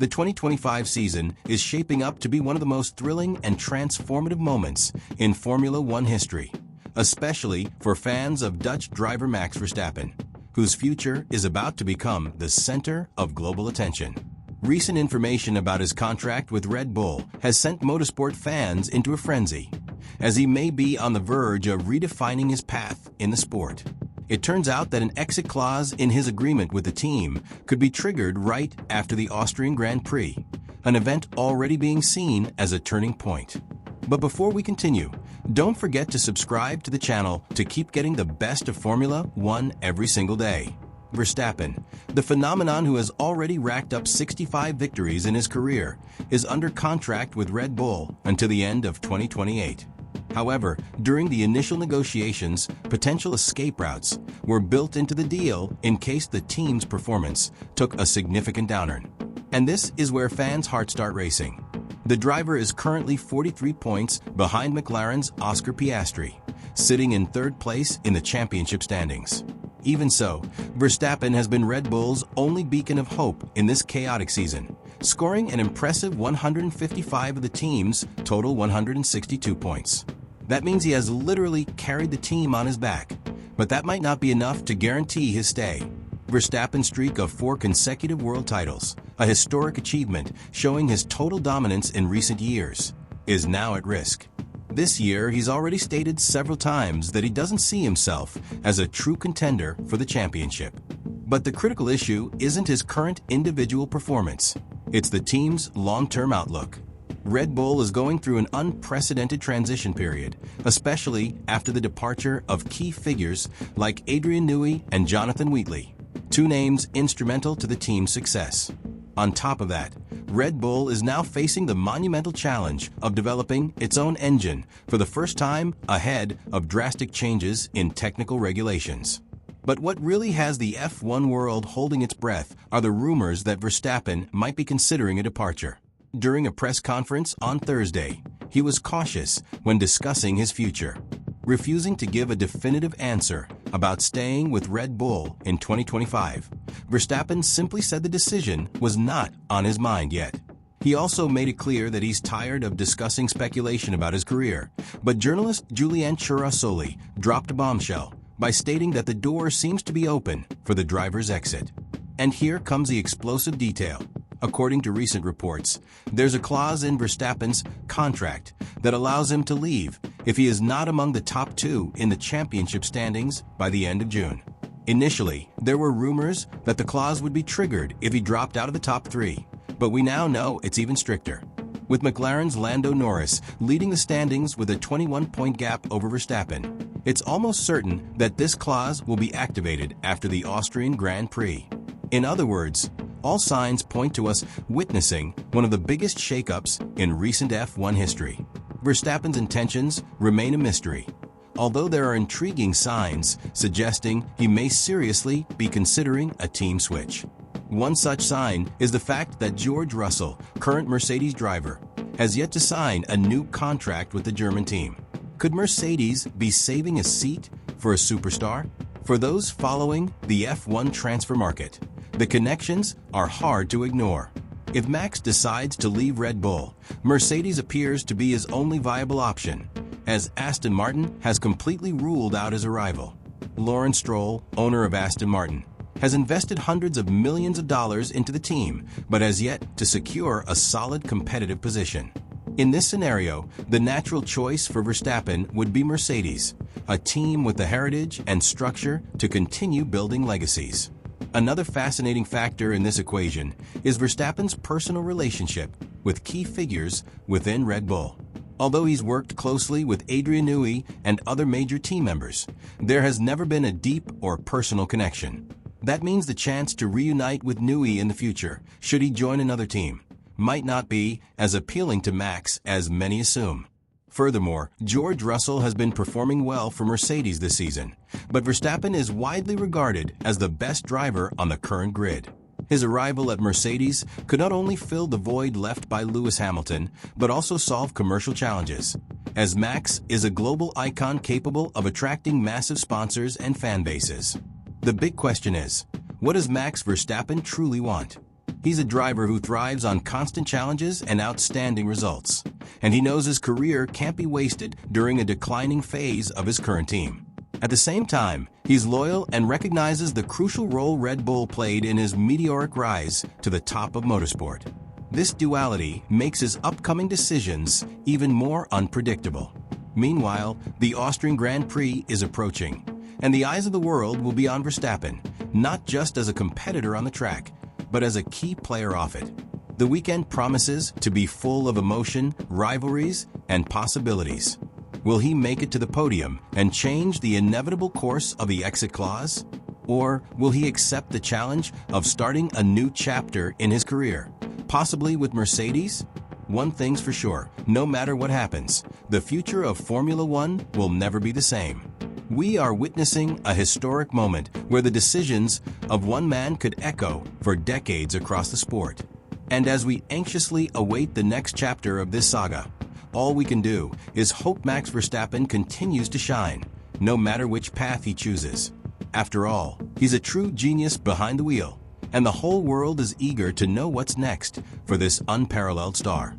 The 2025 season is shaping up to be one of the most thrilling and transformative moments in Formula One history, especially for fans of Dutch driver Max Verstappen, whose future is about to become the center of global attention. Recent information about his contract with Red Bull has sent motorsport fans into a frenzy, as he may be on the verge of redefining his path in the sport. It turns out that an exit clause in his agreement with the team could be triggered right after the Austrian Grand Prix, an event already being seen as a turning point. But before we continue, don't forget to subscribe to the channel to keep getting the best of Formula One every single day. Verstappen, the phenomenon who has already racked up 65 victories in his career, is under contract with Red Bull until the end of 2028. However, during the initial negotiations, potential escape routes were built into the deal in case the team's performance took a significant downturn. And this is where fans' hearts start racing. The driver is currently 43 points behind McLaren's Oscar Piastri, sitting in third place in the championship standings. Even so, Verstappen has been Red Bull's only beacon of hope in this chaotic season, scoring an impressive 155 of the team's total 162 points. That means he has literally carried the team on his back, but that might not be enough to guarantee his stay. Verstappen's streak of 4 consecutive world titles, a historic achievement showing his total dominance in recent years, is now at risk. This year, he's already stated several times that he doesn't see himself as a true contender for the championship. But the critical issue isn't his current individual performance. It's the team's long-term outlook. Red Bull is going through an unprecedented transition period, especially after the departure of key figures like Adrian Newey and Jonathan Wheatley, 2 names instrumental to the team's success. On top of that, Red Bull is now facing the monumental challenge of developing its own engine for the first time ahead of drastic changes in technical regulations. But what really has the F1 world holding its breath are the rumors that Verstappen might be considering a departure. During a press conference on Thursday, he was cautious when discussing his future, refusing to give a definitive answer about staying with Red Bull in 2025. Verstappen simply said the decision was not on his mind yet. He also made it clear that he's tired of discussing speculation about his career, but journalist Julian Chirasoli dropped a bombshell by stating that the door seems to be open for the driver's exit. And here comes the explosive detail. According to recent reports, there's a clause in Verstappen's contract that allows him to leave if he is not among the top 2 in the championship standings by the end of June. Initially, there were rumors that the clause would be triggered if he dropped out of the top 3, but we now know it's even stricter. With McLaren's Lando Norris leading the standings with a 21-point gap over Verstappen, it's almost certain that this clause will be activated after the Austrian Grand Prix. In other words, all signs point to us witnessing one of the biggest shakeups in recent F1 history. Verstappen's intentions remain a mystery, although there are intriguing signs suggesting he may seriously be considering a team switch. One such sign is the fact that George Russell, current Mercedes driver, has yet to sign a new contract with the German team. Could Mercedes be saving a seat for a superstar? For those following the F1 transfer market, the connections are hard to ignore. If Max decides to leave Red Bull, Mercedes appears to be his only viable option, as Aston Martin has completely ruled out his arrival. Lawrence Stroll, owner of Aston Martin, has invested hundreds of millions of dollars into the team, but has yet to secure a solid competitive position. In this scenario, the natural choice for Verstappen would be Mercedes, a team with the heritage and structure to continue building legacies. Another fascinating factor in this equation is Verstappen's personal relationship with key figures within Red Bull. Although he's worked closely with Adrian Newey and other major team members, there has never been a deep or personal connection. That means the chance to reunite with Newey in the future, should he join another team, might not be as appealing to Max as many assume. Furthermore, George Russell has been performing well for Mercedes this season, but Verstappen is widely regarded as the best driver on the current grid. His arrival at Mercedes could not only fill the void left by Lewis Hamilton, but also solve commercial challenges, as Max is a global icon capable of attracting massive sponsors and fan bases. The big question is, what does Max Verstappen truly want? He's a driver who thrives on constant challenges and outstanding results, and he knows his career can't be wasted during a declining phase of his current team. At the same time, he's loyal and recognizes the crucial role Red Bull played in his meteoric rise to the top of motorsport. This duality makes his upcoming decisions even more unpredictable. Meanwhile, the Austrian Grand Prix is approaching, and the eyes of the world will be on Verstappen, not just as a competitor on the track, but as a key player off it. The weekend promises to be full of emotion, rivalries, and possibilities. Will he make it to the podium and change the inevitable course of the exit clause? Or will he accept the challenge of starting a new chapter in his career, possibly with Mercedes? One thing's for sure, no matter what happens, the future of Formula One will never be the same. We are witnessing a historic moment where the decisions of one man could echo for decades across the sport. And as we anxiously await the next chapter of this saga, all we can do is hope Max Verstappen continues to shine, no matter which path he chooses. After all, he's a true genius behind the wheel, and the whole world is eager to know what's next for this unparalleled star.